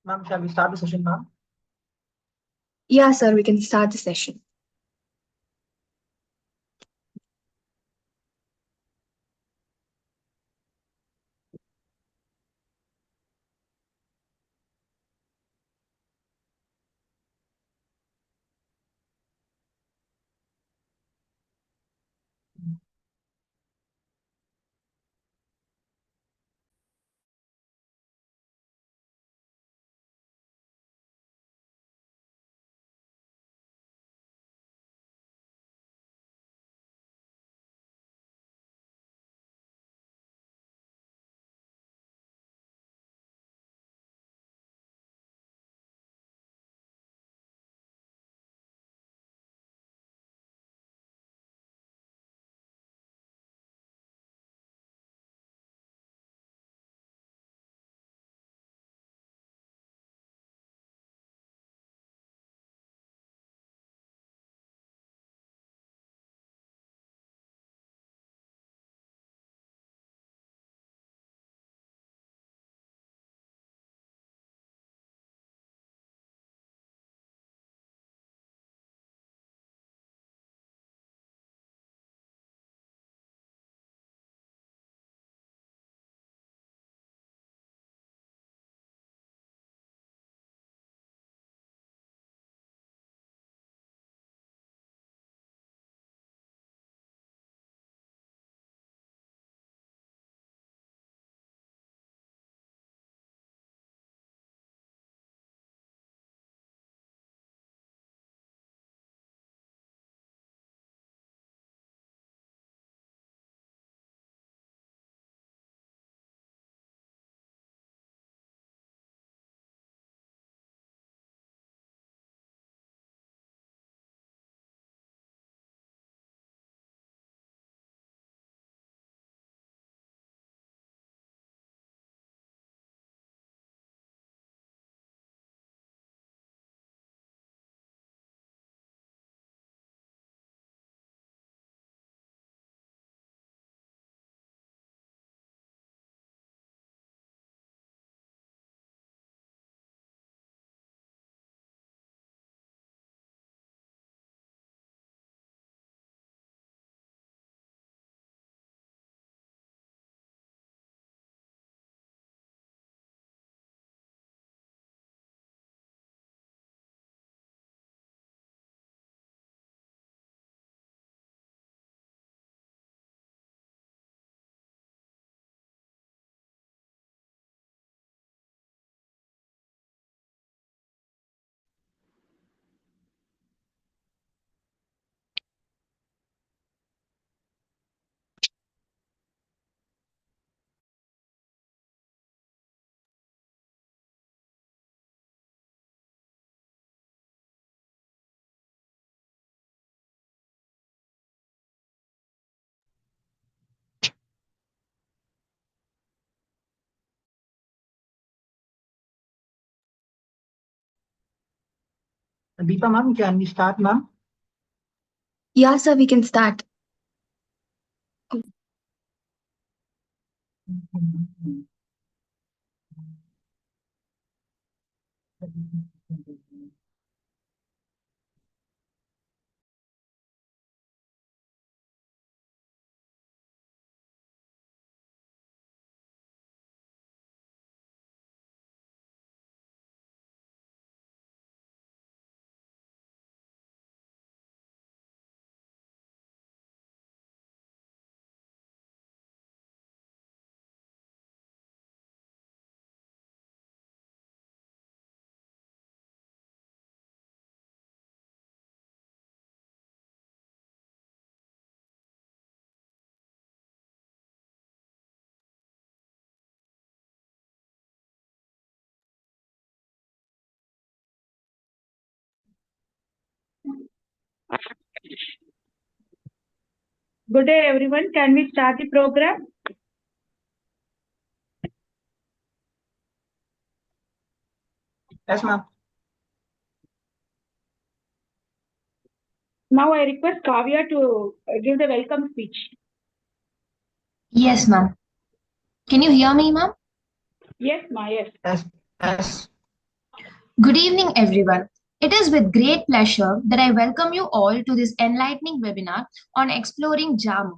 Ma'am, shall we start the session, ma'am? Yeah, sir, we can start the session. Deepa ma'am, can we start, ma'am? Yeah, sir, we can start. Good day, everyone. Can we start the program? Yes, ma'am. Now I request Kavya to give the welcome speech. Yes, ma'am. Can you hear me, ma'am? Yes, ma, yes. Yes. Good evening, everyone. It is with great pleasure that I welcome you all to this enlightening webinar on exploring Jamovi.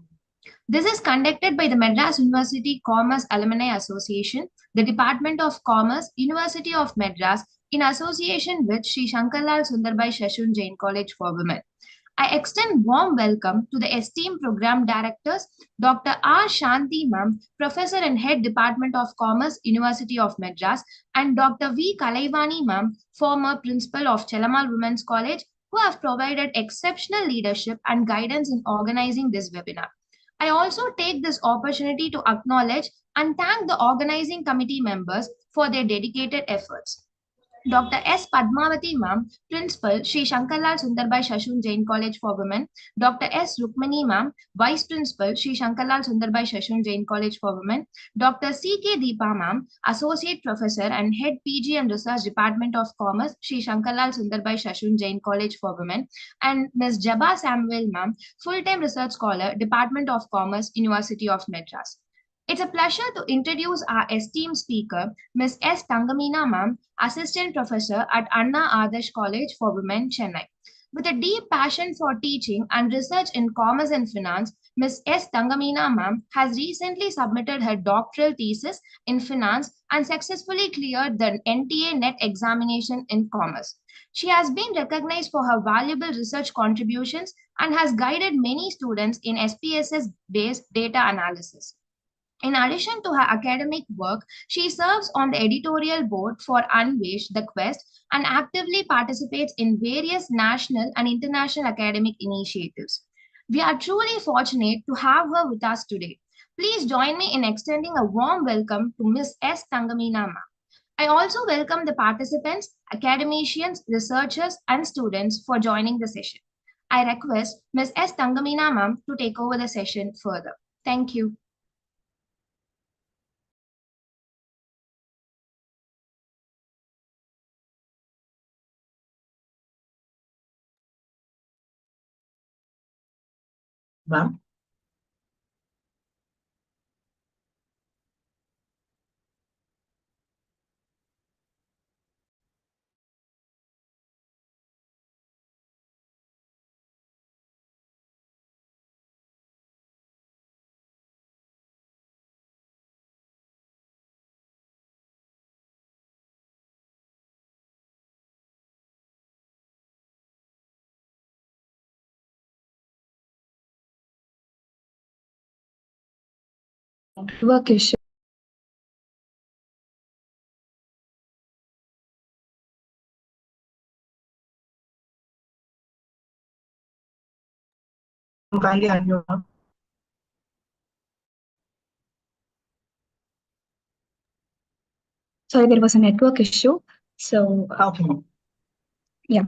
This is conducted by the Madras University Commerce Alumni Association, the Department of Commerce, University of Madras, in association with Sri Shankarlal Sundarbai Shashun Jain College for Women. I extend warm welcome to the esteemed program directors, Dr. R. Shanti Ma'am, Professor and Head Department of Commerce, University of Madras, and Dr. V. Kalaivani Ma'am, former Principal of Chelamal Women's College, who have provided exceptional leadership and guidance in organizing this webinar. I also take this opportunity to acknowledge and thank the organizing committee members for their dedicated efforts. Dr. S. Padmavati Ma'am, Principal, Sri Shankarlal Sundarbai Shashun Jain College for Women. Dr. S. Rukmani Ma'am, Vice Principal, Sri Shankarlal Sundarbai Shashun Jain College for Women. Dr. C. K. Deepa Ma'am, Associate Professor and Head PG and Research Department of Commerce, Sri Shankarlal Sundarbai Shashun Jain College for Women. And Ms. Jaba Samuel Ma'am, Full-Time Research Scholar, Department of Commerce, University of Madras. It's a pleasure to introduce our esteemed speaker, Ms. S. Thangameena Ma'am, Assistant Professor at Anna Adarsh College for Women, Chennai. With a deep passion for teaching and research in commerce and finance, Ms. S. Thangameena Ma'am has recently submitted her doctoral thesis in finance and successfully cleared the NTA NET examination in commerce. She has been recognized for her valuable research contributions and has guided many students in SPSS based data analysis. In addition to her academic work, she serves on the editorial board for Unvesh, The Quest, and actively participates in various national and international academic initiatives. We are truly fortunate to have her with us today. Please join me in extending a warm welcome to Ms. S. Thangameena Ma'am. I also welcome the participants, academicians, researchers, and students for joining the session. I request Ms. S. Thangameena Ma'am to take over the session further. Thank you. Ma'am. Work issue. Kindly unmute, ma'am. Sorry, there was a network issue. So, Okay, ma'am. yeah.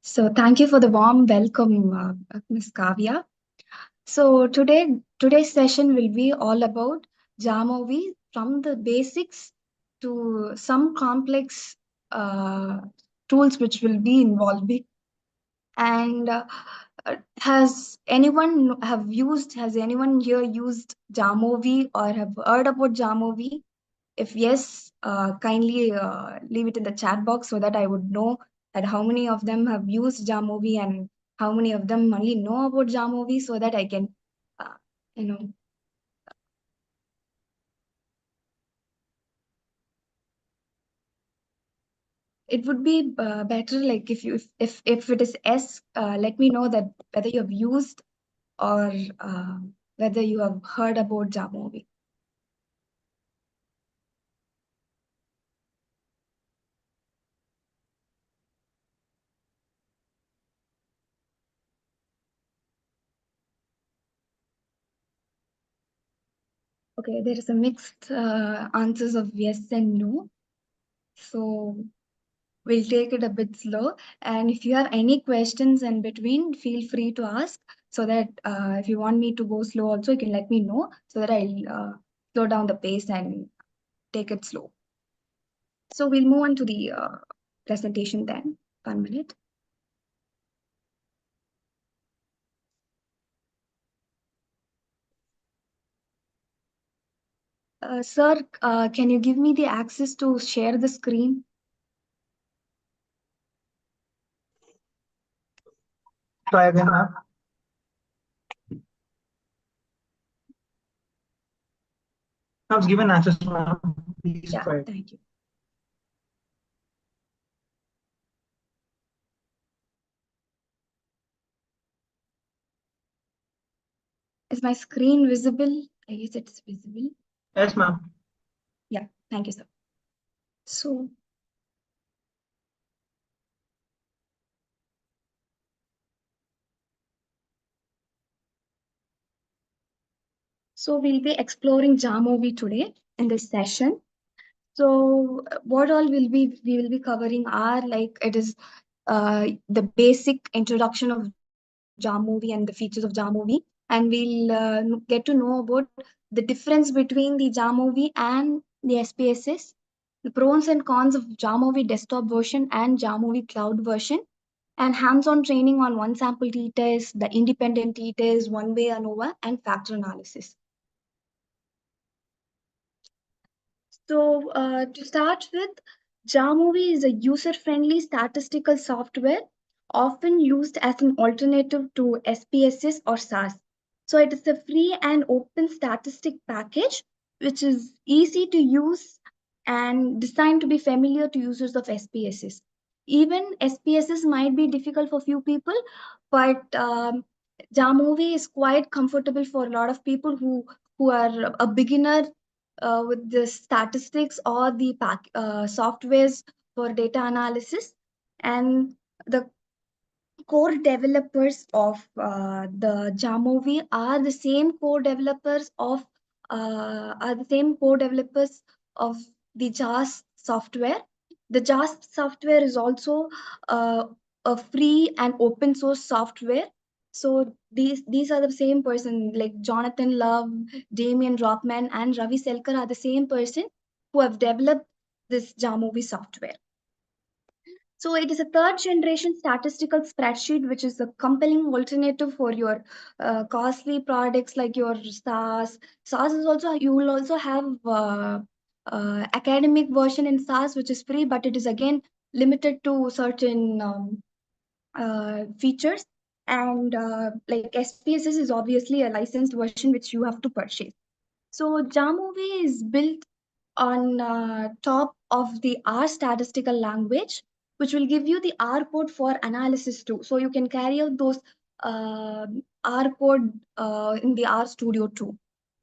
So, thank you for the warm welcome, Ms. Kavya. So, today's session will be all about Jamovi from the basics to some complex uh, tools which will be involving. And has anyone here used Jamovi or have heard about Jamovi? If yes, kindly leave it in the chat box so that I would know that how many of them have used Jamovi and how many of them only know about Jamovi, so that I can, uh, you know, it would be better like if it is S, let me know that whether you have used or whether you have heard about Jamovi. Okay, there is a mixed answers of yes and no. So we'll take it a bit slow. And if you have any questions in between, feel free to ask, so that if you want me to go slow also, you can let me know so that I'll slow down the pace and take it slow. So we'll move on to the presentation then. 1 minute. Sir, can you give me the access to share the screen? Try again, ma'am. I was given access, ma'am. Please Yeah, try. thank you. Is my screen visible? I guess it's visible. Yes, ma'am. Yeah, thank you, sir. So we'll be exploring Jamovi today in this session. So what all we will be covering are, like, it is the basic introduction of Jamovi and the features of Jamovi, and we'll get to know about the difference between the Jamovi and the SPSS, the pros and cons of Jamovi desktop version and Jamovi cloud version, and hands-on training on one sample t-test, the independent t-test, one-way ANOVA, and factor analysis. So to start with, Jamovi is a user-friendly statistical software often used as an alternative to SPSS or SAS. So it is a free and open statistic package which is easy to use and designed to be familiar to users of SPSS. Even SPSS might be difficult for few people, but Jamovi is quite comfortable for a lot of people who are a beginner with the statistics or the softwares for data analysis. And the core developers of the Jamovi are the same core developers of the JAS software. The JAS software is also a free and open source software. So these are the same person, like Jonathan Love, Damien Rothman, and Ravi Selkar are the same person who have developed this Jamovi software. So it is a third generation statistical spreadsheet, which is a compelling alternative for your costly products like your SAS. SAS is also, you will also have academic version in SAS, which is free, but it is again limited to certain features. And like SPSS is obviously a licensed version which you have to purchase. So Jamovi is built on top of the R statistical language, which will give you the R code for analysis too. So you can carry out those R code in the R Studio too.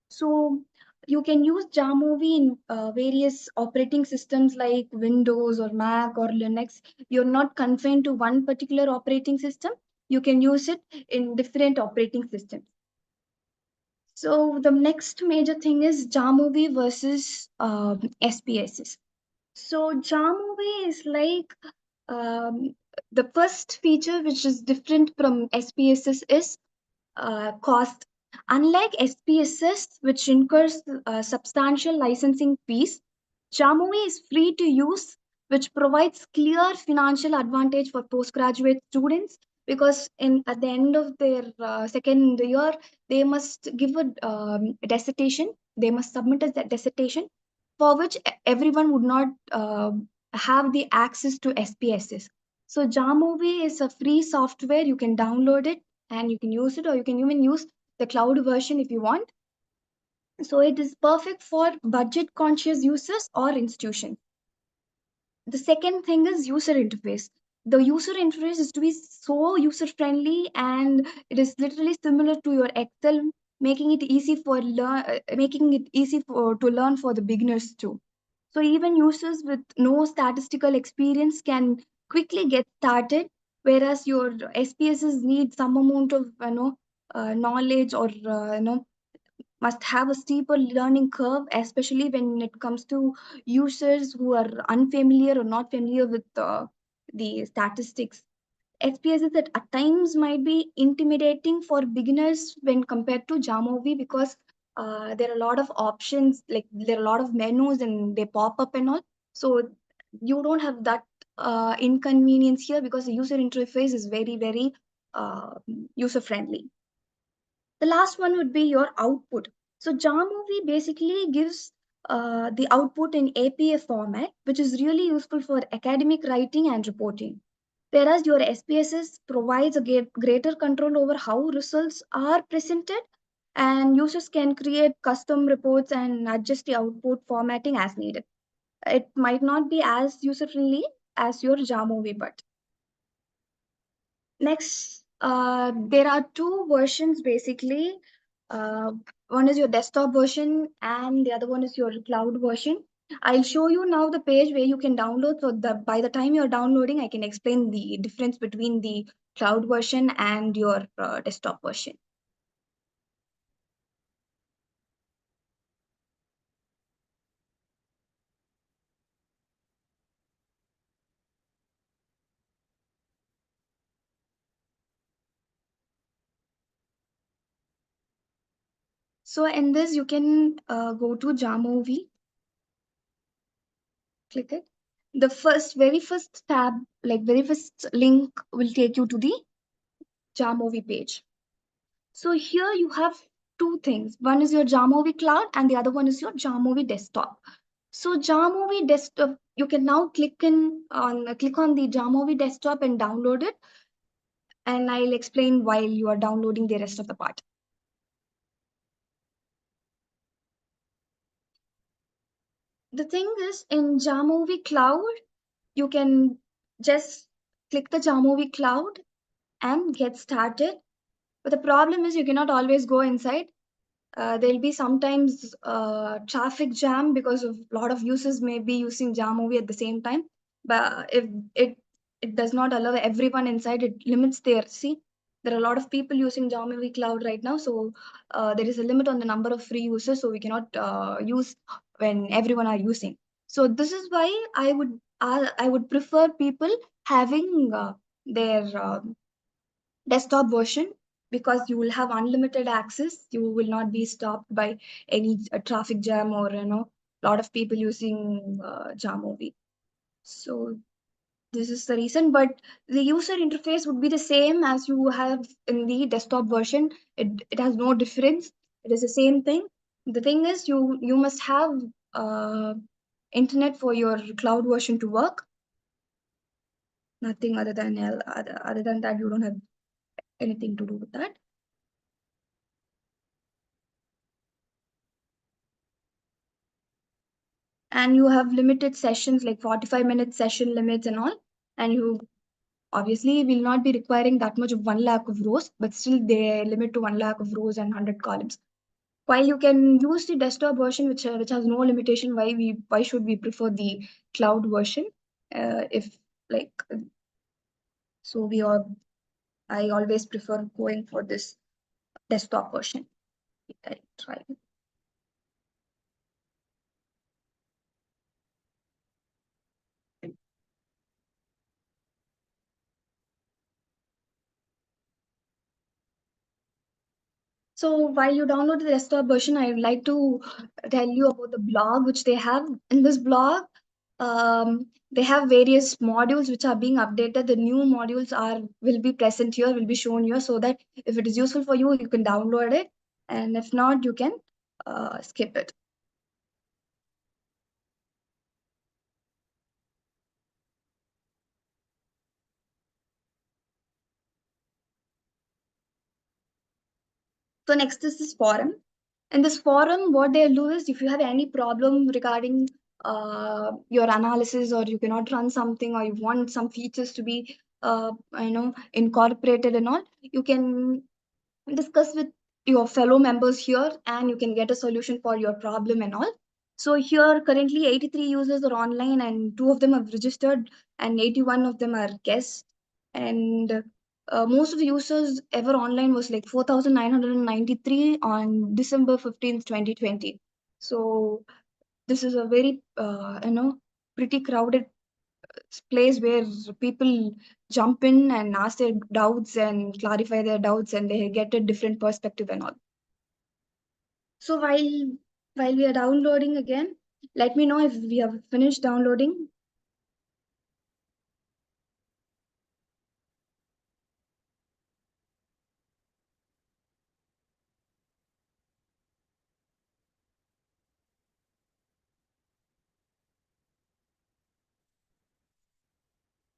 So you can use Jamovi in various operating systems like Windows or Mac or Linux. You're not confined to one particular operating system. You can use it in different operating systems. So the next major thing is Jamovi versus SPSS. So Jamovi is like the first feature which is different from SPSS is cost. Unlike SPSS, which incurs substantial licensing fees, Jamovi is free to use which provides clear financial advantage for postgraduate students because in at the end of their second year they must give a dissertation. They must submit a dissertation for which everyone would not have the access to SPSS. So Jamovi is a free software. You can download it and you can use it, or you can even use the cloud version if you want. So it is perfect for budget conscious users or institutions. The second thing is user interface. The user interface is to be so user friendly, and it is literally similar to your Excel, making it easy for making it easy for to learn for the beginners too. So even users with no statistical experience can quickly get started, whereas your SPSs need some amount of knowledge, or must have a steeper learning curve, especially when it comes to users who are unfamiliar or not familiar with the statistics. SPSS at times might be intimidating for beginners when compared to Jamovi because there are a lot of options, like there are a lot of menus and they pop up and all. So you don't have that inconvenience here because the user interface is very, very user friendly. The last one would be your output. So Jamovi basically gives the output in APA format, which is really useful for academic writing and reporting. Whereas your SPSS provides a greater control over how results are presented, and users can create custom reports and adjust the output formatting as needed. It might not be as user friendly as your Jamovi, but next, there are two versions basically. Uh, One is your desktop version, and the other one is your cloud version. I'll show you now the page where you can download. So by the time you're downloading, I can explain the difference between the cloud version and your desktop version. So in this, you can go to Jamovi, click it. The very first tab, like very first link, will take you to the Jamovi page. So here you have two things. One is your Jamovi cloud and the other one is your Jamovi desktop. So Jamovi desktop, you can now click on the Jamovi desktop and download it. And I'll explain while you are downloading the rest of the part. The thing is, in Jamovi cloud, you can just click the Jamovi cloud and get started. But the problem is you cannot always go inside. There'll be sometimes traffic jam because of a lot of users may be using Jamovi at the same time. But if it does not allow everyone inside, it limits their see. There are a lot of people using Jamovi Cloud right now, so there is a limit on the number of free users, so we cannot use when everyone are using. So this is why I would prefer people having their desktop version, because you will have unlimited access. You will not be stopped by any traffic jam or a lot of people using Jamovi. So this is the reason, but the user interface would be the same as you have in the desktop version. It has no difference. It is the same thing. The thing is you must have uh, internet for your cloud version to work. Nothing other than that, you don't have anything to do with that. And you have limited sessions like 45-minute session limits and all, and you obviously will not be requiring that much of 1 lakh of rows, but still they limit to 1 lakh of rows and 100 columns, while you can use the desktop version which has no limitation. Why should we prefer the cloud version if like so we are I always prefer going for this desktop version. I try. So while you download the desktop version, I would like to tell you about the blog which they have. In this blog, They have various modules which are being updated. The new modules are will be present here, will be shown here, so that if it is useful for you, you can download it, and if not, you can skip it. So next is this forum. In this forum, what they'll do is if you have any problem regarding your analysis, or you cannot run something, or you want some features to be incorporated and all, you can discuss with your fellow members here, and you can get a solution for your problem and all. So here currently 83 users are online, and 2 of them have registered, and 81 of them are guests. And most of the users ever online was like 4,993 on December 15th, 2020. So this is a very pretty crowded place where people jump in and ask their doubts and clarify their doubts, and they get a different perspective and all. So while we are downloading again, let me know if we have finished downloading.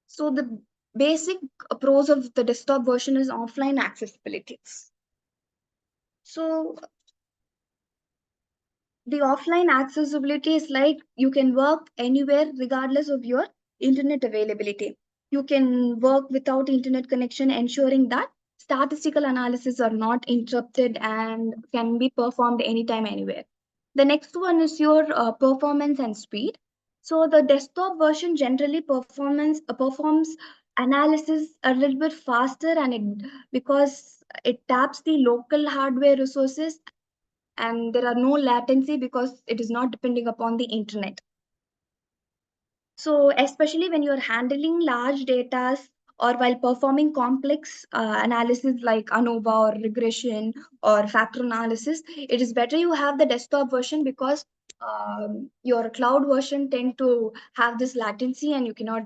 So the basic pros of the desktop version is offline accessibility. So the offline accessibility is like you can work anywhere regardless of your internet availability. You can work without internet connection, ensuring that statistical analysis are not interrupted and can be performed anytime, anywhere. The next one is your performance and speed. So the desktop version generally performs analysis a little bit faster, and because it taps the local hardware resources, and there are no latency because it is not depending upon the internet. So especially when you're handling large data, or while performing complex analysis like ANOVA or regression or factor analysis, it is better you have the desktop version, because your cloud version tend to have this latency, and you cannot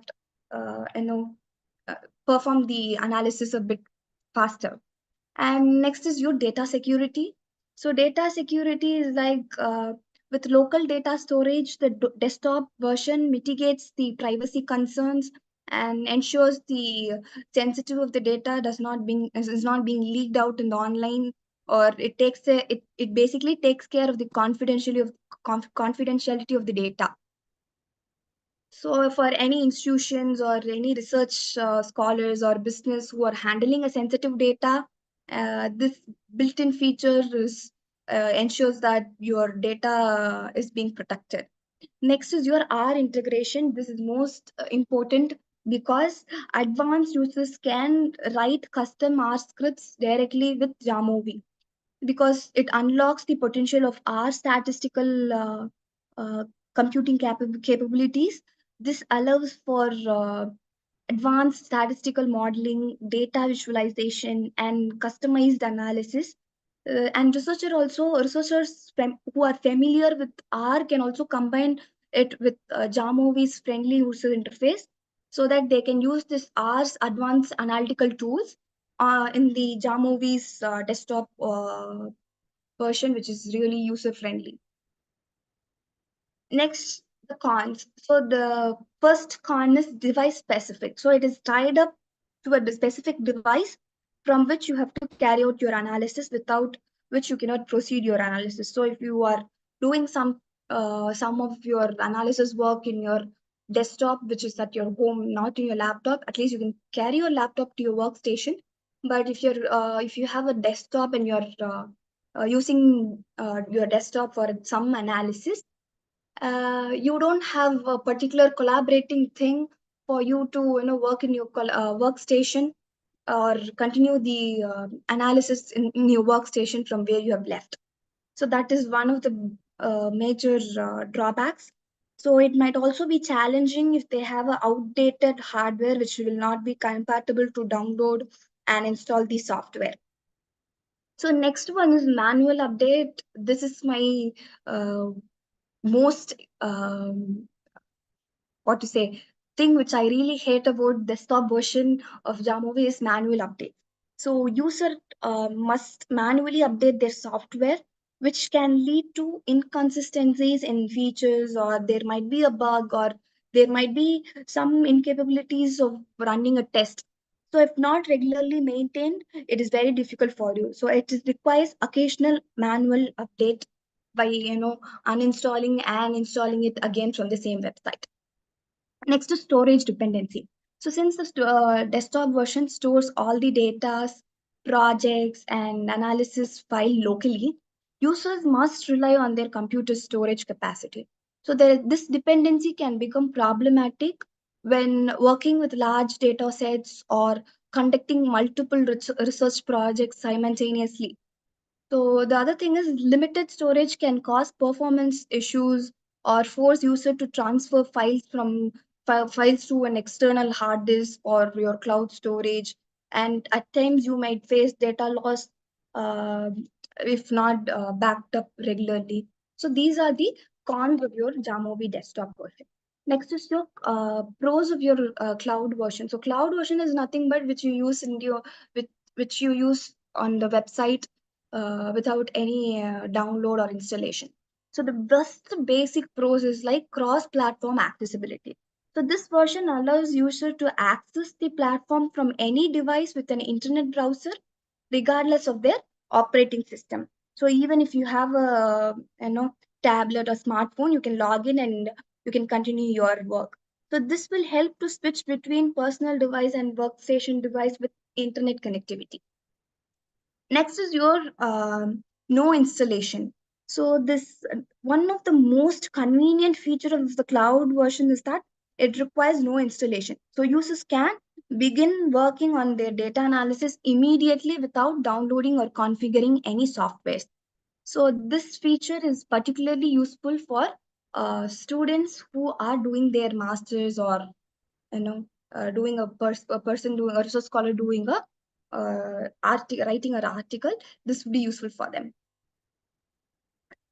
uh, you know uh, perform the analysis a bit faster. And next is your data security. So data security is like with local data storage, the desktop version mitigates the privacy concerns and ensures the sensitivity of the data is not being leaked out in the online, or it basically takes care of the confidentiality of the data. So for any institutions or any research scholars or business who are handling a sensitive data, this built-in feature ensures that your data is being protected. Next is your R integration. This is most important, because advanced users can write custom R scripts directly with Jamovi, because it unlocks the potential of our statistical uh, computing capabilities. This allows for advanced statistical modeling, data visualization, and customized analysis. And researchers who are familiar with R can also combine it with Jamovi's friendly user interface, so that they can use this R's advanced analytical tools in the Jamovi's desktop version, which is really user friendly. Next, the cons. So the first con is device specific. So it is tied up to a specific device from which you have to carry out your analysis, without which you cannot proceed your analysis. So if you are doing some of your analysis work in your desktop, which is at your home, not in your laptop, at least you can carry your laptop to your workstation. But if you have a desktop and you're using your desktop for some analysis, you don't have a particular collaborating thing for you to work in your workstation, or continue the analysis in your workstation from where you have left. So that is one of the major drawbacks. So it might also be challenging if they have a outdated hardware which will not be compatible to download and install the software. So next one is manual update. This is my uh, most what to say, thing which I really hate about desktop version of Jamovi is manual updates. So user must manually update their software, which can lead to inconsistencies in features, or there might be a bug, or there might be some incapabilities of running a test. So if not regularly maintained, it is very difficult for you. So requires occasional manual update by uninstalling and installing it again from the same website. Next is storage dependency. So since the desktop version stores all the data, projects, and analysis file locally, users must rely on their computer storage capacity. So this dependency can become problematic when working with large data sets or conducting multiple research projects simultaneously. So the other thing is limited storage can cause performance issues or force user to transfer files from files to an external hard disk or your cloud storage. And at times you might face data loss uh, if not backed up regularly. So these are the cons of your Jamovi desktop version. Next is your pros of your cloud version. So cloud version is nothing but which you use in your which you use on the website without any download or installation. So the best basic pros is like cross-platform accessibility. So this version allows user to access the platform from any device with an internet browser, regardless of their operating system. So even if you have a tablet or smartphone, you can log in and you can continue your work. So this will help to switch between personal device and workstation device with internet connectivity. Next is your no installation. So this one of the most convenient feature of the cloud version is that it requires no installation. So users can begin working on their data analysis immediately without downloading or configuring any software. So this feature is particularly useful for students who are doing their masters, or you know doing a person doing a research scholar doing a writing an article. This would be useful for them.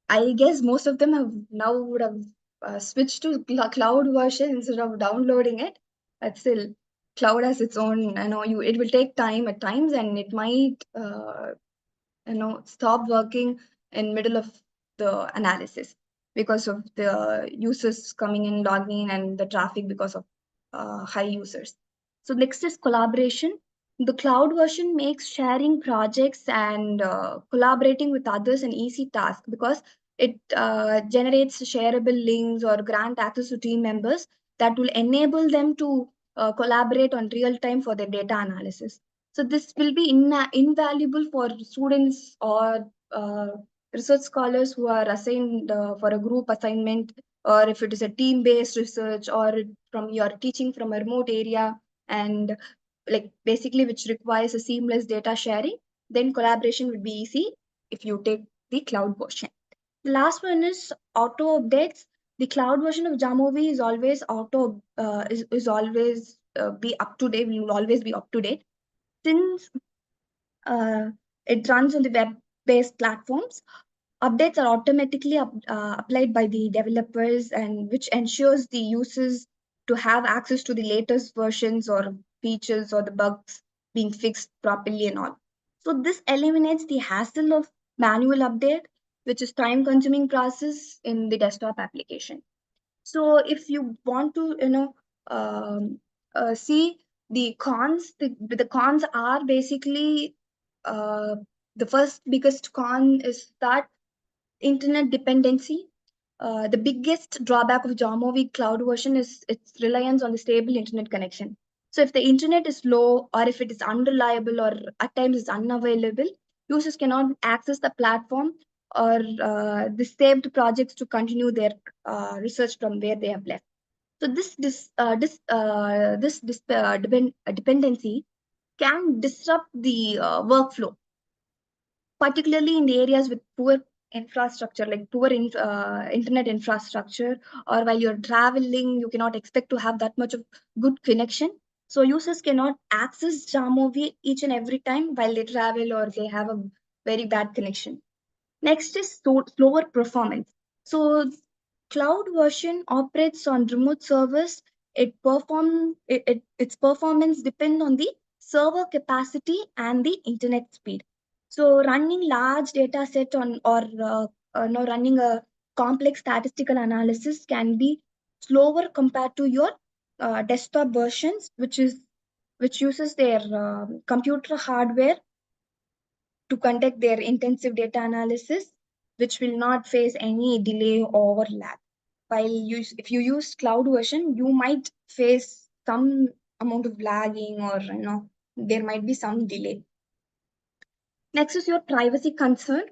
I guess most of them have now would have switched to cloud version instead of downloading it. But still, cloud has its own, it will take time at times, and it might stop working in middle of the analysis because of the users coming in, logging in, and the traffic because of high users. So next is collaboration. The cloud version makes sharing projects and collaborating with others an easy task because it generates shareable links or grant access to team members that will enable them to collaborate on real time for their data analysis. So this will be invaluable for students or research scholars who are assigned for a group assignment, or if it is a team-based research, or from your teaching from a remote area, and like basically which requires a seamless data sharing, then collaboration would be easy if you take the cloud version. The last one is auto updates. The cloud version of Jamovi is always is always be up to date. Will always be up to date since uh, it runs on the web-based platforms. Updates are automatically applied by the developers, and which ensures the users to have access to the latest versions or features or the bugs being fixed properly and all. So this eliminates the hassle of manual update, which is time-consuming process in the desktop application. So if you want to, see the cons, the cons are basically uh, the first biggest con is that internet dependency. The biggest drawback of Jamovi cloud version is its reliance on the stable internet connection. So if the internet is low, or if it is unreliable, or at times is unavailable, users cannot access the platform or the saved projects to continue their research from where they have left. So this dependency can disrupt the workflow, particularly in the areas with poor infrastructure, like poor internet infrastructure, or while you're traveling, you cannot expect to have that much of good connection. So users cannot access Jamovi each and every time while they travel or they have a very bad connection. Next is slower performance. So cloud version operates on remote servers. Its performance depends on the server capacity and the internet speed. So running large data set on or no, running a complex statistical analysis can be slower compared to your desktop versions, which uses their computer hardware to conduct their intensive data analysis, which will not face any delay or lag. If you use cloud version, you might face some amount of lagging, or there might be some delay. Next is your privacy concern.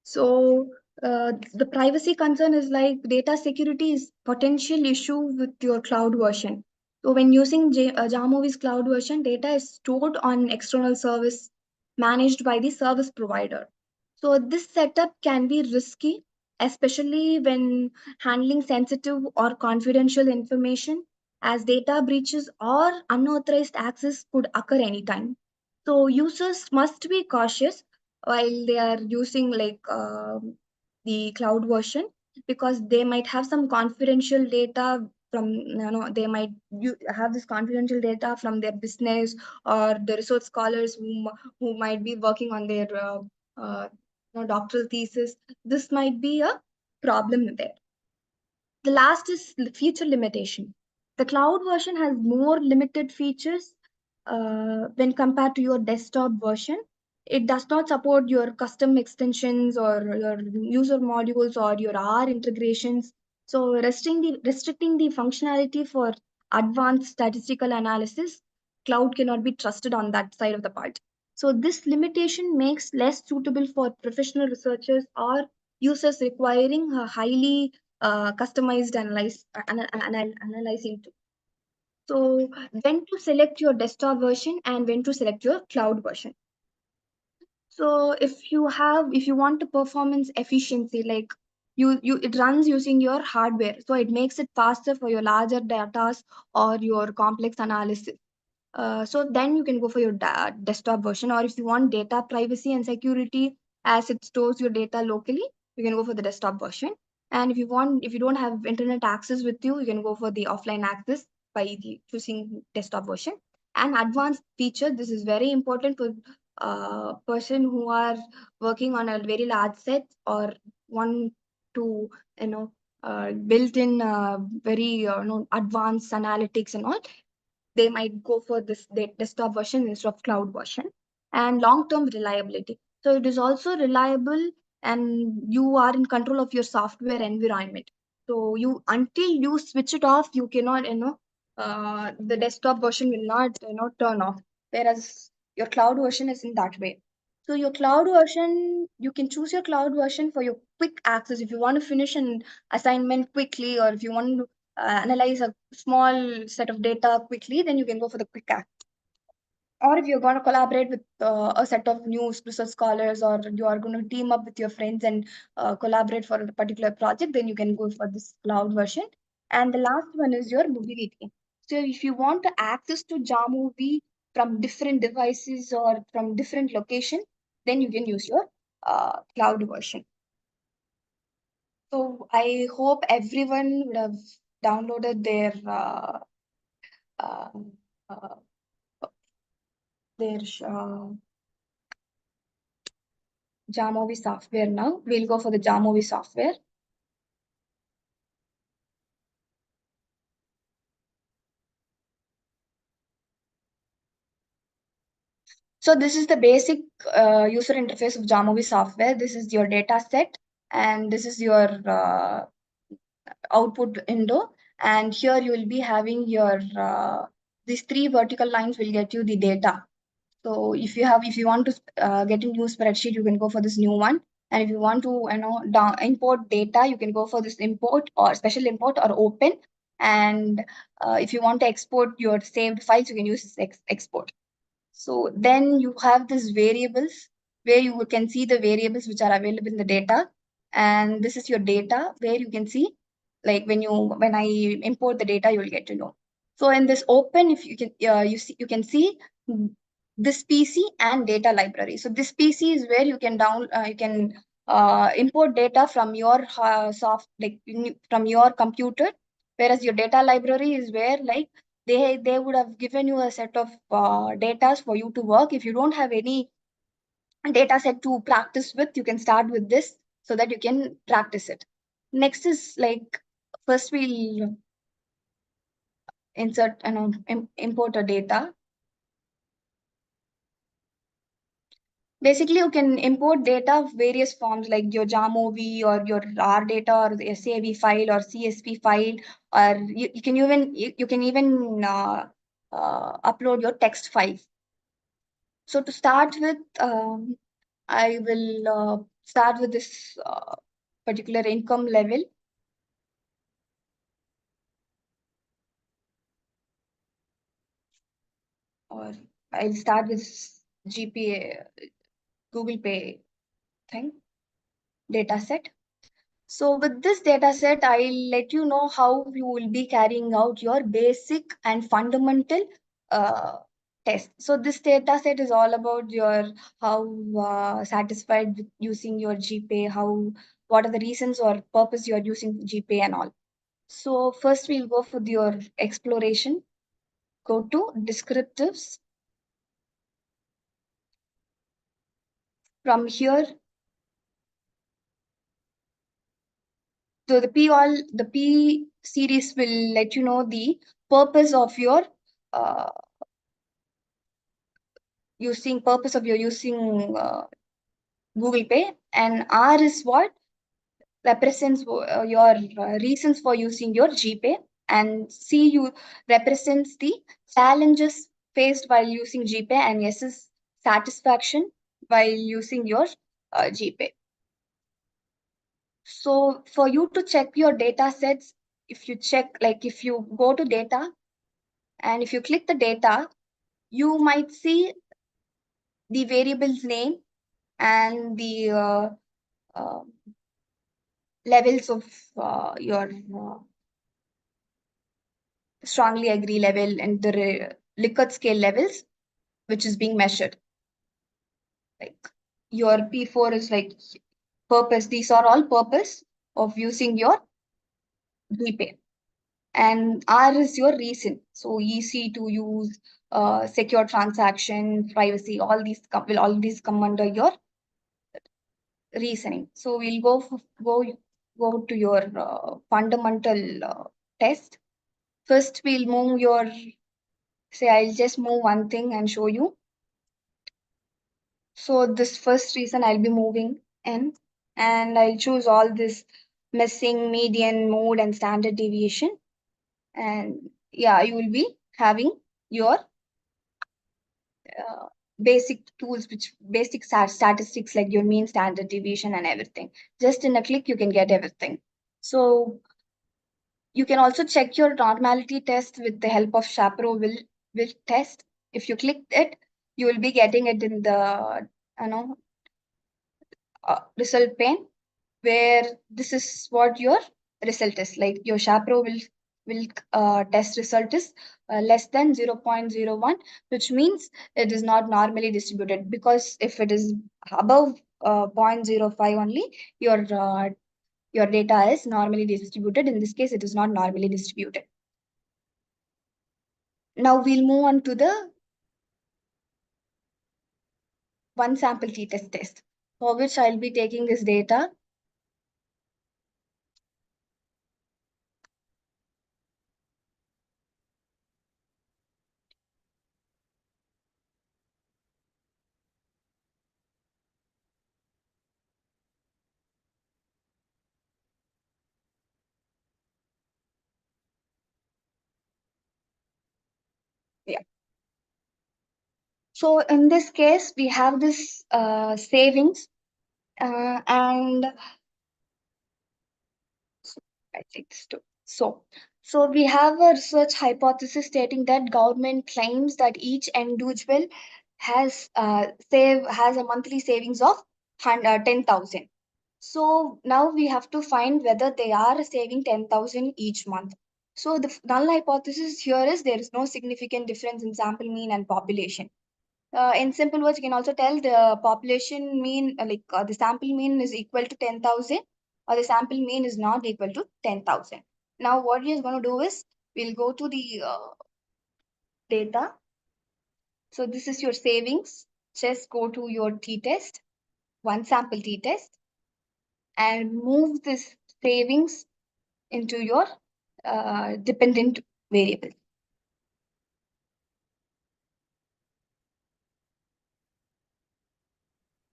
So the privacy concern is like data security is potential issue with your cloud version. So when using Jamovi's cloud version, data is stored on external service managed by the service provider. So this setup can be risky, especially when handling sensitive or confidential information, as data breaches or unauthorized access could occur anytime. So users must be cautious while they are using the cloud version, because they might have some confidential data from they might have this confidential data from their business, or the research scholars who might be working on their uh, doctoral thesis. This might be a problem there. The last is feature limitation. The cloud version has more limited features when compared to your desktop version. It does not support your custom extensions or your user modules or your R integrations. So restricting the functionality for advanced statistical analysis, cloud cannot be trusted on that side of the part. So this limitation makes less suitable for professional researchers or users requiring a highly customized analyzing tool. So when to select your desktop version and when to select your cloud version. So if you want a performance efficiency, like it runs using your hardware, so it makes it faster for your larger data or your complex analysis. So then you can go for your desktop version. Or if you want data privacy and security, as it stores your data locally, you can go for the desktop version. And if you don't have internet access with you, you can go for the offline access by choosing desktop version. And advanced feature, this is very important for person who are working on a very large set or want to built in very advanced analytics and all. They might go for this desktop version instead of cloud version. And long-term reliability, so it is also reliable, and you are in control of your software environment. So you, until you switch it off, you cannot the desktop version will not turn off, whereas your cloud version is in that way. So your cloud version, you can choose your cloud version for your quick access. If you want to finish an assignment quickly, or if you want to analyze a small set of data quickly, then you can go for the quick access. Or if you're going to collaborate with a set of new research scholars, or you are going to team up with your friends and collaborate for a particular project, then you can go for this cloud version. And the last one is your mobility. So if you want to access to Jamovi from different devices or from different location, then you can use your cloud version. So I hope everyone would have downloaded uh, uh, their Jamovi software now. We'll go for the Jamovi software. So this is the basic user interface of Jamovi software. This is your data set, and this is your output window. And here you will be having your these three vertical lines will get you the data. So if you want to get a new spreadsheet, you can go for this new one. And if you want to import data, you can go for this import or special import or open. And if you want to export your saved files, you can use this export. So then you have these variables where you can see the variables which are available in the data. And this is your data where you can see, like when I import the data, you will get to know. So in this open, if you can you can see this PC and data library. So this PC is where you can import data from your from your computer, whereas your data library is where like they would have given you a set of data for you to work. If you don't have any data set to practice with, you can start with this so that you can practice it. Next is like, first we'll insert and import a data. Basically, you can import data of various forms like your Jamovi or your R data or the SAV file or CSV file, or you can even upload your text files. So to start with, I will start with this particular income level. Or I'll start with GPA, Google Pay thing, data set. So with this data set, I'll let you know how you will be carrying out your basic and fundamental uh, test. So this data set is all about your how satisfied with using your GPay, what are the reasons or purpose you are using GPay and all. So first we'll go for your exploration. Go to descriptives. From here, so the P series will let you know the purpose of your uh, using Google Pay, and R is what represents your reasons for using your GPay, and C you represents the challenges faced while using GPay, and S is satisfaction while using your GPay. So for you to check your data sets, if you go to data and if you click the data, you might see the variable's name and the uh, levels of your strongly agree level and the Likert scale levels, which is being measured. Like your P4 is like purpose. These are all purpose of using your GPay. And R is your reason. So easy to use, secure transaction, privacy, all these come under your reasoning. So we'll go to your fundamental test. First, we'll move your, say, I'll just move one thing and show you. So this first reason I'll be moving in, and I'll choose all this missing, median, mode, and standard deviation. And yeah, you will be having your uh, basic tools, basic statistics like your mean, standard deviation, and everything. Just in a click, you can get everything. So you can also check your normality test with the help of Chaperon will test. If you click it, you will be getting it in the result pane, where this is what your result is. Like your Chaperon will test result is less than 0.01, which means it is not normally distributed, because if it is above 0.05 only, your data is normally distributed. In this case, it is not normally distributed. Now we'll move on to the one sample t-test test, for which I'll be taking this data. Yeah. So in this case, we have this savings, and I think this too. So we have a research hypothesis stating that government claims that each individual has a monthly savings of 10,000. So now we have to find whether they are saving 10,000 each month. So the null hypothesis here is there is no significant difference in sample mean and population. In simple words, you can also tell the population mean, the sample mean is equal to 10,000 or the sample mean is not equal to 10,000. Now, what we are going to do is we'll go to the data. So this is your savings. Just go to your t-test, one sample t-test, and move this savings into your dependent variable.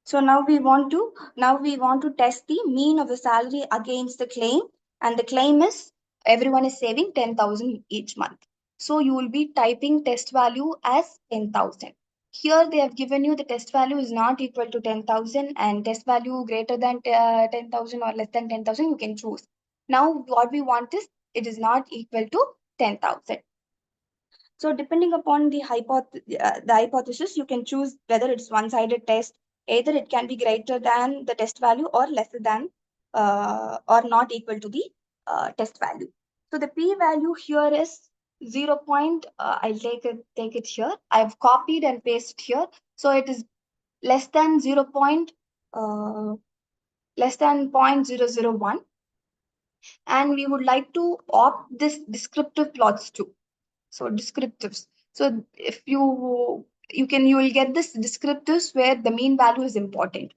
So now we want to test the mean of the salary against the claim, and the claim is everyone is saving 10,000 each month. So you will be typing test value as 10,000. Here they have given you the test value is not equal to 10,000 and test value greater than 10,000 or less than 10,000. You can choose. Now what we want is it is not equal to 10,000. So depending upon the hypothesis, you can choose whether it's one-sided test. Either it can be greater than the test value or lesser than or not equal to the test value. So the p-value here is 0. I'll take it here. I've copied and pasted here. So it is less than 0. Less than 0.001. And we would like to opt this descriptive plots too. So descriptives. So if you will get this descriptives where the mean value is important.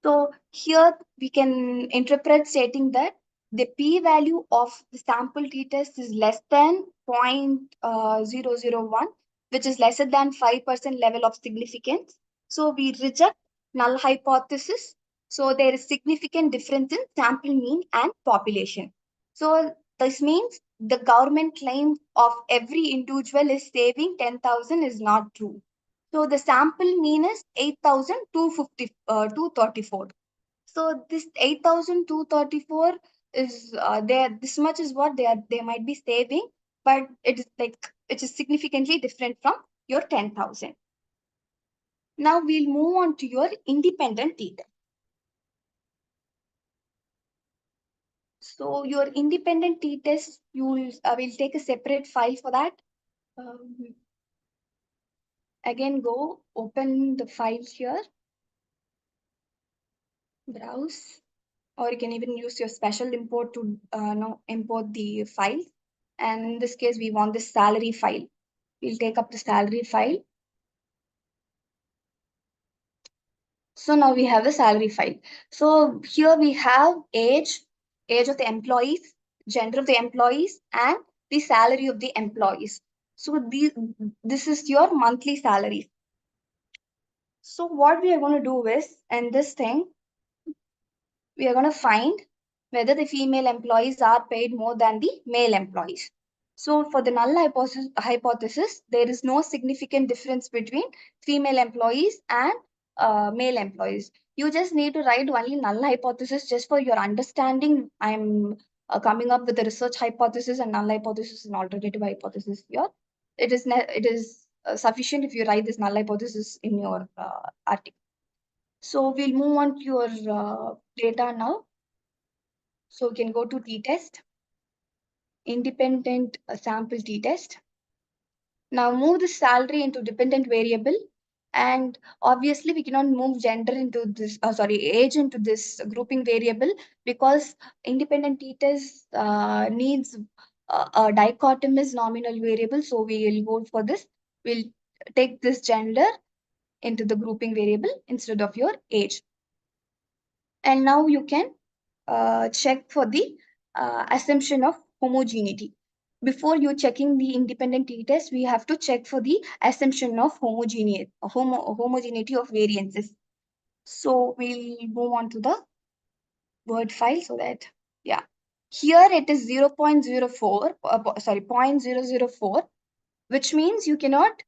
So here we can interpret stating that the p-value of the sample t-test is less than 0.001, which is lesser than 5% level of significance. So we reject null hypothesis. So there is significant difference in sample mean and population. So this means the government claim of every individual is saving 10,000 is not true. So the sample mean is 8,234. So this 8,234 is there. This much is what they might be saving, but it is significantly different from your 10,000. Now we'll move on to your independent t-test. So your independent t-test, will take a separate file for that. Again, go open the file here, browse, or you can even use your special import to import the file. And in this case, we want the salary file. We'll take up the salary file. So now we have the salary file. So here we have age of the employees, gender of the employees, and the salary of the employees. So this is your monthly salary. So what we are going to do is, in this thing, we are going to find whether the female employees are paid more than the male employees. So for the null hypothesis, there is no significant difference between female employees and male employees. You just need to write only null hypothesis just for your understanding. I'm coming up with a research hypothesis and null hypothesis and alternative hypothesis here. It is sufficient if you write this null hypothesis in your article. So we'll move on to your data now. So we can go to t-test, independent sample t-test. Now move the salary into dependent variable. And obviously we cannot move gender into this, age into this grouping variable because independent t-test needs a dichotomous nominal variable. So we will go for this. We'll take this gender into the grouping variable instead of your age. And now you can check for the assumption of homogeneity. Before you checking the independent t-test, we have to check for the assumption of homogeneity of variances. So we'll move on to the Word file so that, yeah. Here it is 0.04, 0.004, which means you cannot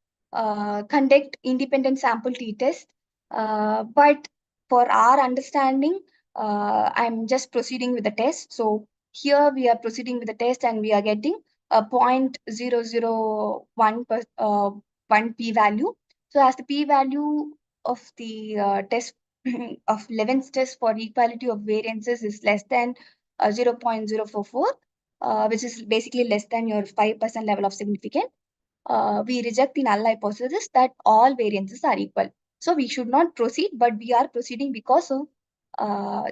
conduct independent sample t-test. But for our understanding, I'm just proceeding with the test. So here we are proceeding with the test and we are getting a 0.001 1 p-value. So as the p-value of the test of Levin's test for equality of variances is less than 0.044, which is basically less than your 5% level of significance. we reject the null hypothesis that all variances are equal. So we should not proceed, but we are proceeding because of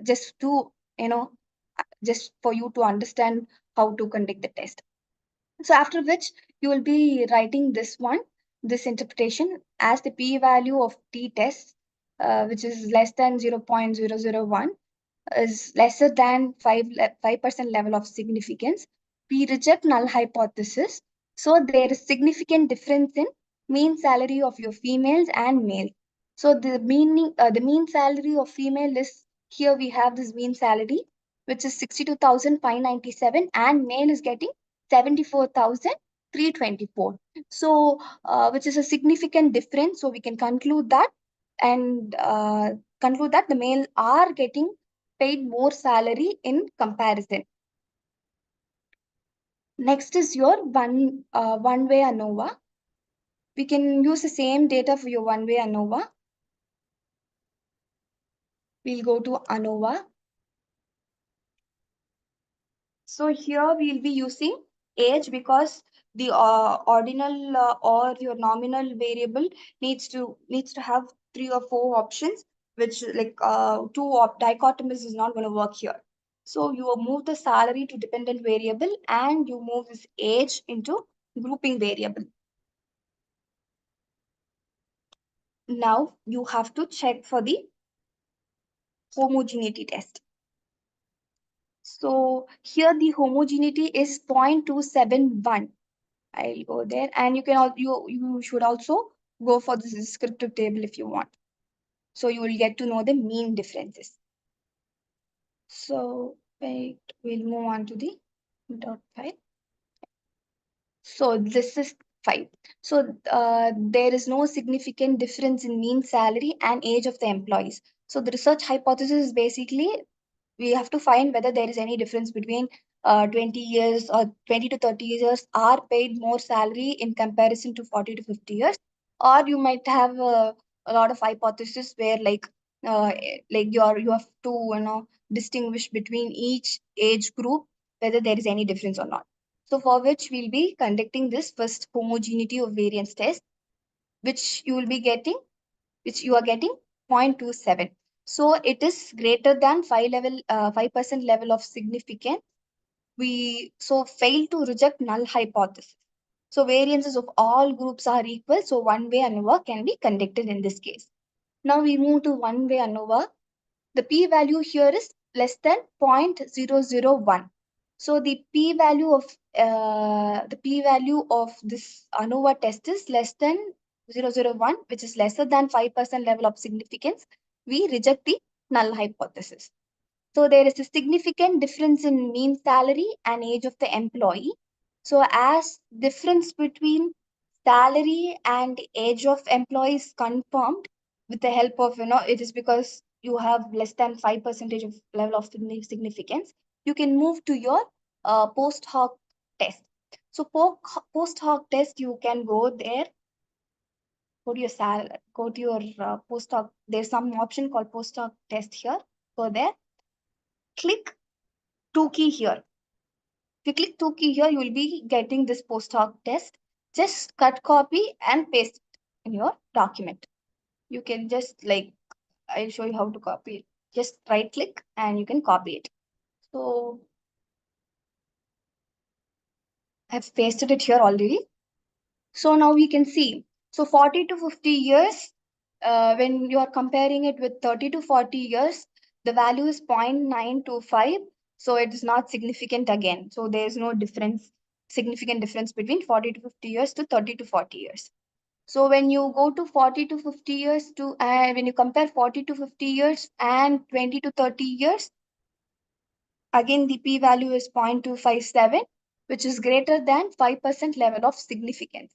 just to, just for you to understand how to conduct the test. So after which you will be writing this interpretation as the p-value of t-test, which is less than 0.001, is lesser than 5% level of significance. We reject null hypothesis. So there is significant difference in mean salary of your females and males. So the mean salary of female is, here we have this mean salary, which is 62,597, and male is getting 74,324. So which is a significant difference. So we can conclude that, and the male are getting paid more salary in comparison. Next is your one-way ANOVA. We can use the same data for your one-way ANOVA. We'll go to ANOVA. So here we'll be using age because the ordinal or your nominal variable needs to have 3 or 4 options, which like dichotomous is not going to work here. So you move the salary to dependent variable and you move this age into grouping variable. Now you have to check for the homogeneity test. So here the homogeneity is 0.271. I'll go there, and you can you should also go for this descriptive table if you want. So you will get to know the mean differences. So wait, we'll move on to the dot 5. So this is 5. So there is no significant difference in mean salary and age of the employees. So the research hypothesis is basically we have to find whether there is any difference between 20 years or 20 to 30 years are paid more salary in comparison to 40 to 50 years. Or you might have a lot of hypotheses where you have to distinguish between each age group whether there is any difference or not. So for which we'll be conducting this first homogeneity of variance test, which you will be getting, which you are getting 0.27. So it is greater than 5% level of significance. We so fail to reject null hypothesis. So variances of all groups are equal. So one-way ANOVA can be conducted in this case. Now we move to one-way ANOVA. The p-value here is less than 0.001. So the p-value of this ANOVA test is less than 0.001, which is lesser than 5% level of significance. We reject the null hypothesis. So there is a significant difference in mean salary and age of the employee. So as difference between salary and age of employee is confirmed with the help of, it is because you have less than 5% of level of significance, you can move to your post hoc test. So post hoc test, you can go there, go to your post hoc. There's some option called post hoc test here. Go there, click 2 key here. If you click 2 key here, you will be getting this post hoc test. Just cut, copy, and paste it in your document. You can just I'll show you how to copy it. Just right click and you can copy it. So I've pasted it here already. So now we can see. So 40 to 50 years, when you are comparing it with 30 to 40 years, the value is 0.925. So it is not significant again. So there is no significant difference between 40 to 50 years to 30 to 40 years. So when you go to 40 to 50 years when you compare 40 to 50 years and 20 to 30 years, again the p-value is 0.257, which is greater than 5% level of significance.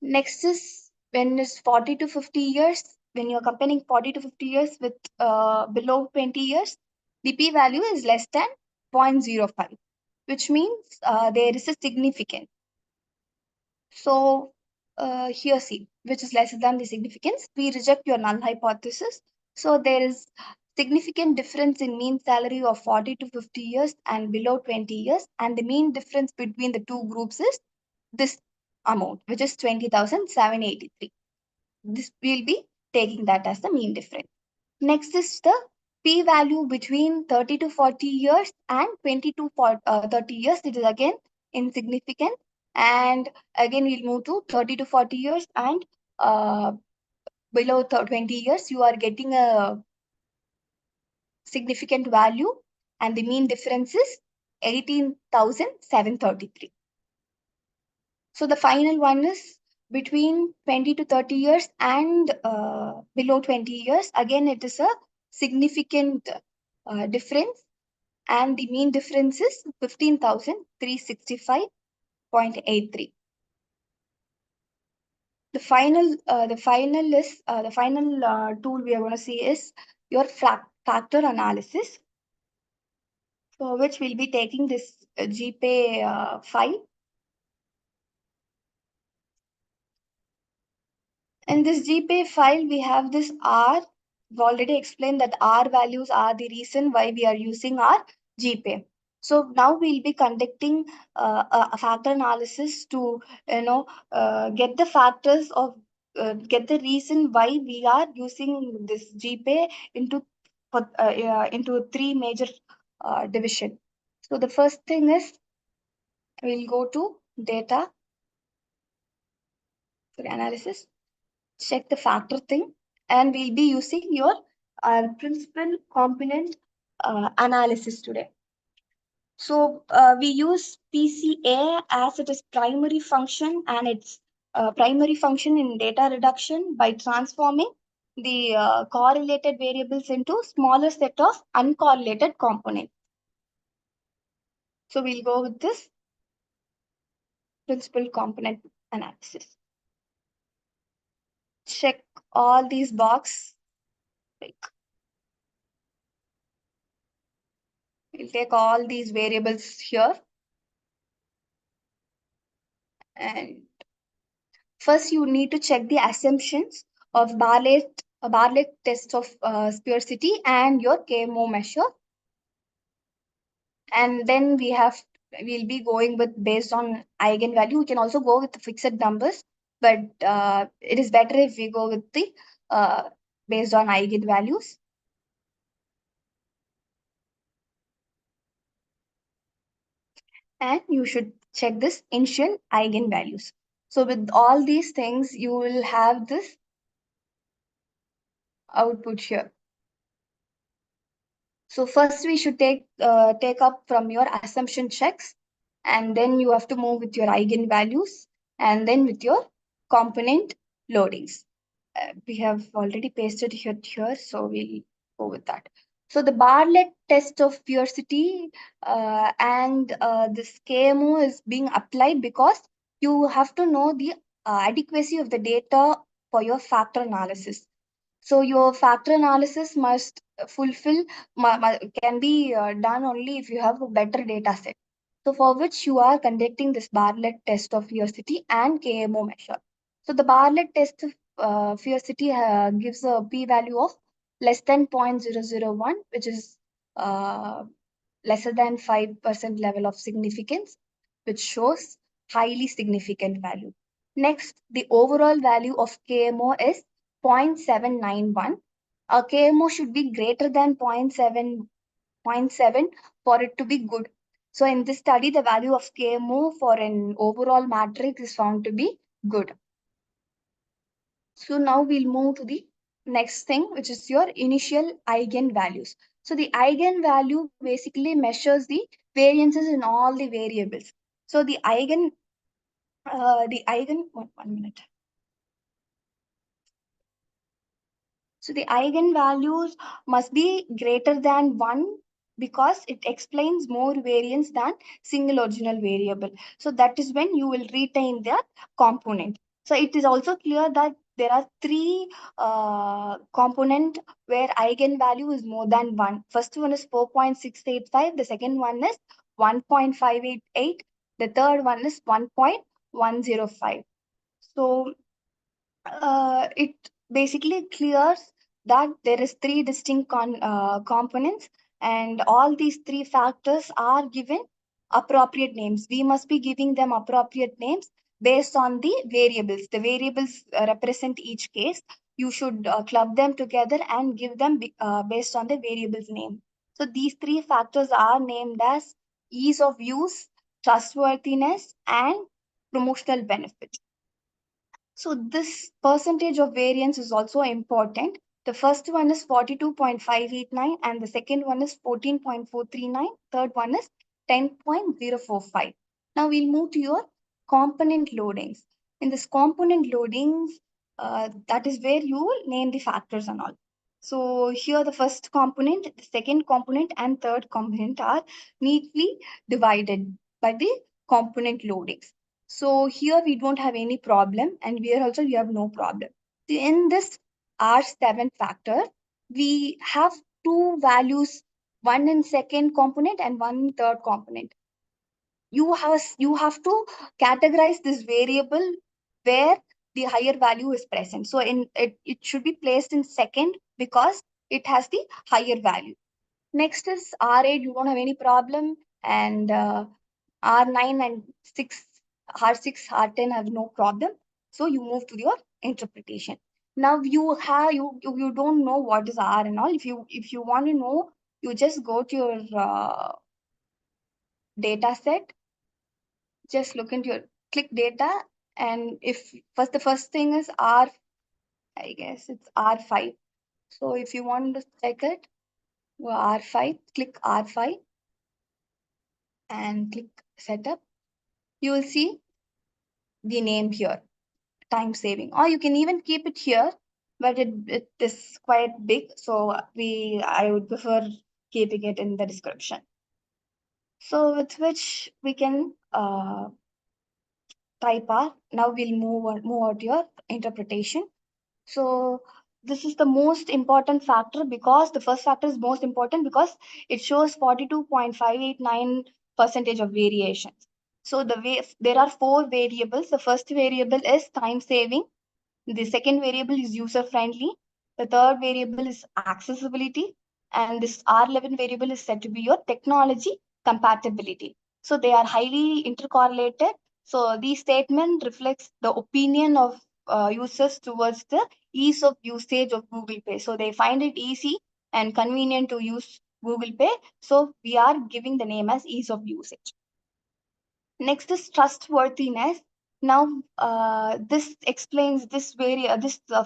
Next is when it's 40 to 50 years, when you're comparing 40 to 50 years with below 20 years, the p-value is less than 0.05, which means there is a significance. So here see, which is lesser than the significance, we reject your null hypothesis. So there is significant difference in mean salary of 40 to 50 years and below 20 years. And the mean difference between the two groups is this amount, which is 20,783. This will be taking that as the mean difference. Next is the p-value between 30 to 40 years and 20 to 30 years. It is again insignificant. And again, we'll move to 30 to 40 years and below 20 years, you are getting a significant value, and the mean difference is 18,733. So the final one is between 20 to 30 years and below 20 years. Again, it is a significant difference, and the mean difference is 15,365.83. The final tool we are going to see is your factor analysis, for which we'll be taking this GPay file. In this GPay file, we have this R. We've already explained that R values are the reason why we are using our GPay. So now we'll be conducting a factor analysis to get the factors of get the reason why we are using this GPay into three major division. So the first thing is we'll go to data for analysis, check the factor thing, and we'll be using your principal component analysis today. So we use PCA as it is primary function, and its primary function in data reduction by transforming the correlated variables into smaller set of uncorrelated components. So we'll go with this principal component analysis. Check all these boxes. We'll take all these variables here. And first, you need to check the assumptions of Bartlett test of sphericity and your KMO measure. And then we'll be going with based on eigenvalue. We can also go with fixed numbers, but it is better if we go with the based on eigenvalues. And you should check this initial eigenvalues. So with all these things, you will have this output here. So first we should take up from your assumption checks, and then you have to move with your eigenvalues, and then with your component loadings. We have already pasted here, so we'll go with that. So the Bartlett test of sphericity and this KMO is being applied because you have to know the adequacy of the data for your factor analysis. So your factor analysis must fulfill, can be done only if you have a better data set. So for which you are conducting this Bartlett test of fiercity and KMO measure. So the Bartlett test of fiercity gives a p-value of less than 0.001, which is lesser than 5% level of significance, which shows highly significant value. Next, the overall value of KMO is 0.791. A KMO should be greater than 0.7 for it to be good. So in this study, the value of KMO for an overall matrix is found to be good. So now we'll move to the next thing, which is your initial eigenvalues. So the eigenvalue basically measures the variances in all the variables. So the one minute. So the eigenvalues must be greater than 1 because it explains more variance than single original variable. So that is when you will retain that component. So it is also clear that there are three component where eigenvalue is more than 1. First one is 4.685. The second one is 1.588. The third one is 1.105. So it basically clears that there is three distinct components, and all these three factors are given appropriate names. We must be giving them appropriate names. based on the variables. The variables represent each case. You should club them together and give them based on the variable's name. So these three factors are named as ease of use, trustworthiness, and promotional benefit. So this percentage of variance is also important. The first one is 42.589 and the second one is 14.439. Third one is 10.045. Now we'll move to your component loadings. In this component loadings, that is where you will name the factors and all. So here the first component, the second component and third component are neatly divided by the component loadings. So here we don't have any problem and here also you have no problem. In this R7 factor, we have two values, one in second component and one in third component. You have to categorize this variable where the higher value is present. So it should be placed in second because it has the higher value. Next is R8, you don't have any problem, and R9 and 6, R6, R10 have no problem. So you move to your interpretation. Now you don't know what is R and all. If you want to know, you just go to your data set, just look into your click data, and if the first thing is R, I guess it's R5. So if you want to check it, go R5, click R5 and click setup. You will see the name here, time saving, or you can even keep it here, but it is quite big, so I would prefer keeping it in the description. So with which we can type our, now we'll move on to your interpretation. So this is the most important factor because the first factor is most important because it shows 42.589% of variations. So there are four variables. The first variable is time saving. The second variable is user friendly. The third variable is accessibility. And this R11 variable is said to be your technology compatibility. So they are highly intercorrelated. So this statement reflects the opinion of users towards the ease of usage of Google Pay. So they find it easy and convenient to use Google Pay. So we are giving the name as ease of usage. Next is trustworthiness. Now, this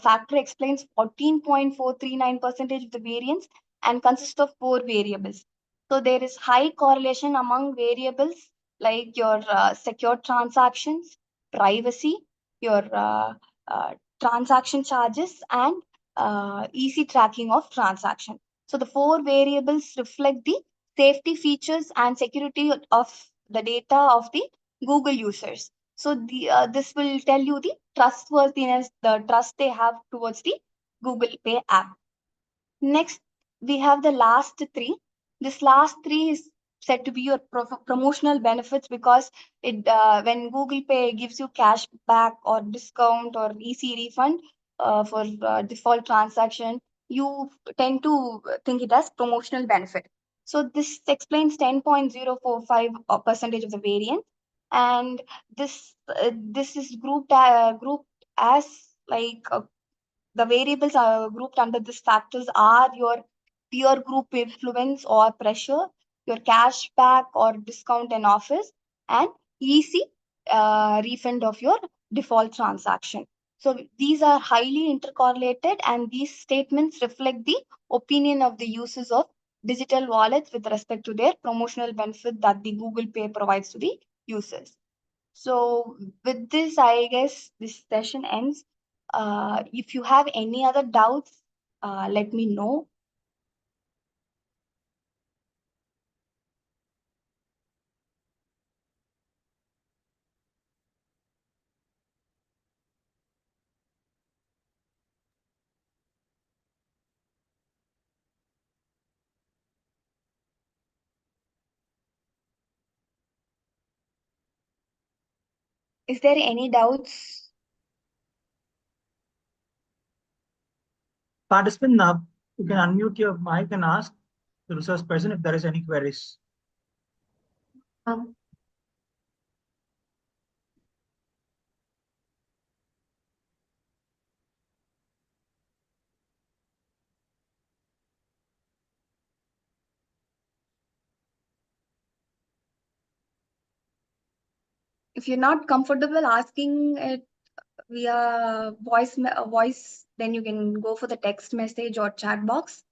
factor explains 14.439% of the variance and consists of four variables. So there is high correlation among variables like your secure transactions, privacy, your transaction charges, and easy tracking of transaction. So the four variables reflect the safety features and security of the data of the Google users. So this will tell you the trustworthiness, the trust they have towards the Google Pay app. Next, we have the last three. This last three is said to be your promotional benefits because it when Google Pay gives you cash back or discount or easy refund for default transaction, you tend to think it as promotional benefit. So this explains 10.045% of the variance, and this is grouped as like the variables are grouped under these factors are your peer group influence or pressure, your cashback or discount and offers, and easy refund of your default transaction. So these are highly intercorrelated, and these statements reflect the opinion of the users of digital wallets with respect to their promotional benefit that the Google Pay provides to the users. So with this, I guess this session ends. If you have any other doubts, let me know. Is there any doubts? Participant, now you can unmute your mic and ask the resource person if there is any queries. Um, if you're not comfortable asking it via voice, then you can go for the text message or chat box.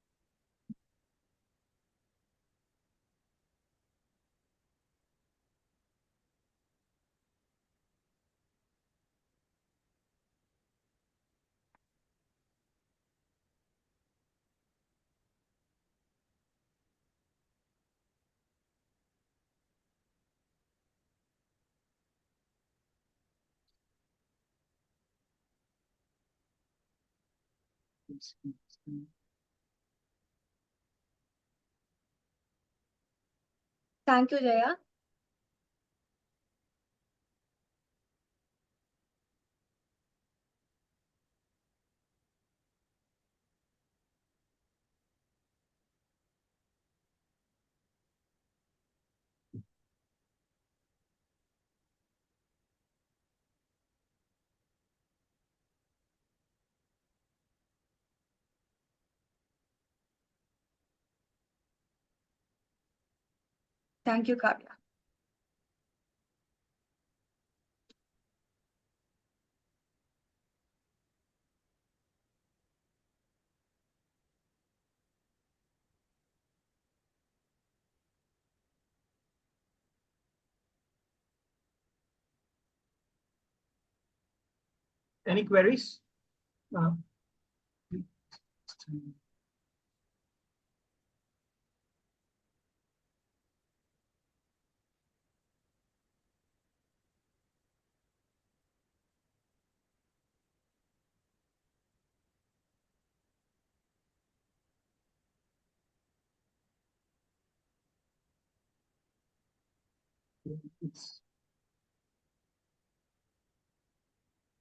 Thank you, Jaya. Thank you, Kavya. Any queries?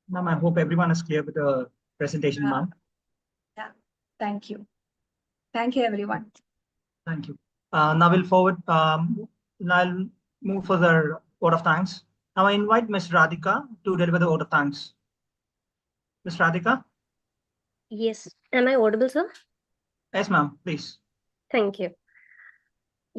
Ma'am, I hope everyone is clear with the presentation, ma'am. Yeah, thank you. Thank you, everyone. Thank you. Now we'll forward. Now I'll move for the vote of thanks. Now I invite Ms. Radhika to deliver the vote of thanks. Ms. Radhika? Yes. Am I audible, sir? Yes, ma'am, please. Thank you.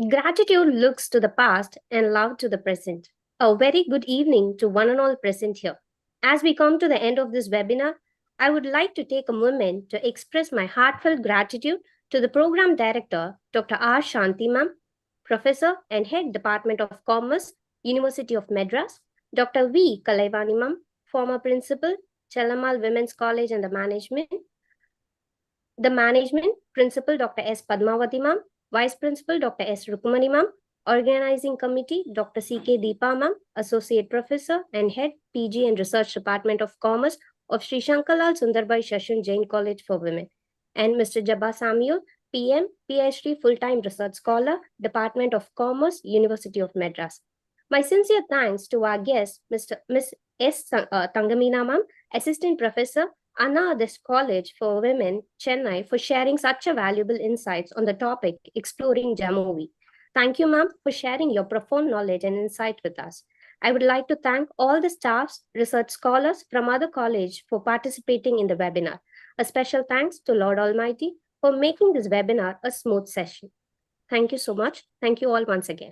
Gratitude looks to the past and love to the present. A very good evening to one and all present here. As we come to the end of this webinar, I would like to take a moment to express my heartfelt gratitude to the Program Director, Dr. R. Shanti Ma'am, Professor and Head Department of Commerce, University of Madras, Dr. V. Kalaivani Ma'am, former Principal, Chellamal Women's College and the Management, Principal Dr. S. Padmavati Ma'am, Vice Principal Dr. S. Rukumani Ma'am, Organizing Committee Dr. C.K. Deepa Ma'am, Associate Professor and Head PG and Research Department of Commerce of Sri Shankalal Sundarbai Shashun Jain College for Women, and Mr. Jabba Samuel, PM, PhD Full-Time Research Scholar, Department of Commerce, University of Madras. My sincere thanks to our guest, Miss S. Thangameena Ma'am, Assistant Professor, Anna Adarsh College for Women, Chennai, for sharing such a valuable insights on the topic exploring Jamovi. Thank you, ma'am, for sharing your profound knowledge and insight with us. I would like to thank all the staffs, research scholars from other college for participating in the webinar. A special thanks to Lord Almighty for making this webinar a smooth session. Thank you so much. Thank you all once again.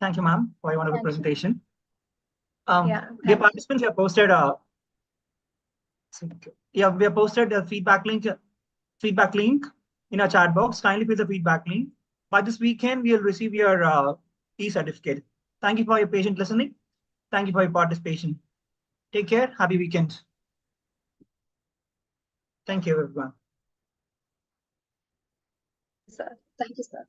Thank you, ma'am, for your wonderful presentation. Yeah, dear participants, we have posted we have posted a feedback link in our chat box. Kindly fill the feedback link. By this weekend, we will receive your e-certificate. Thank you for your patient listening. Thank you for your participation. Take care. Happy weekend. Thank you, everyone. Sir. Thank you, sir.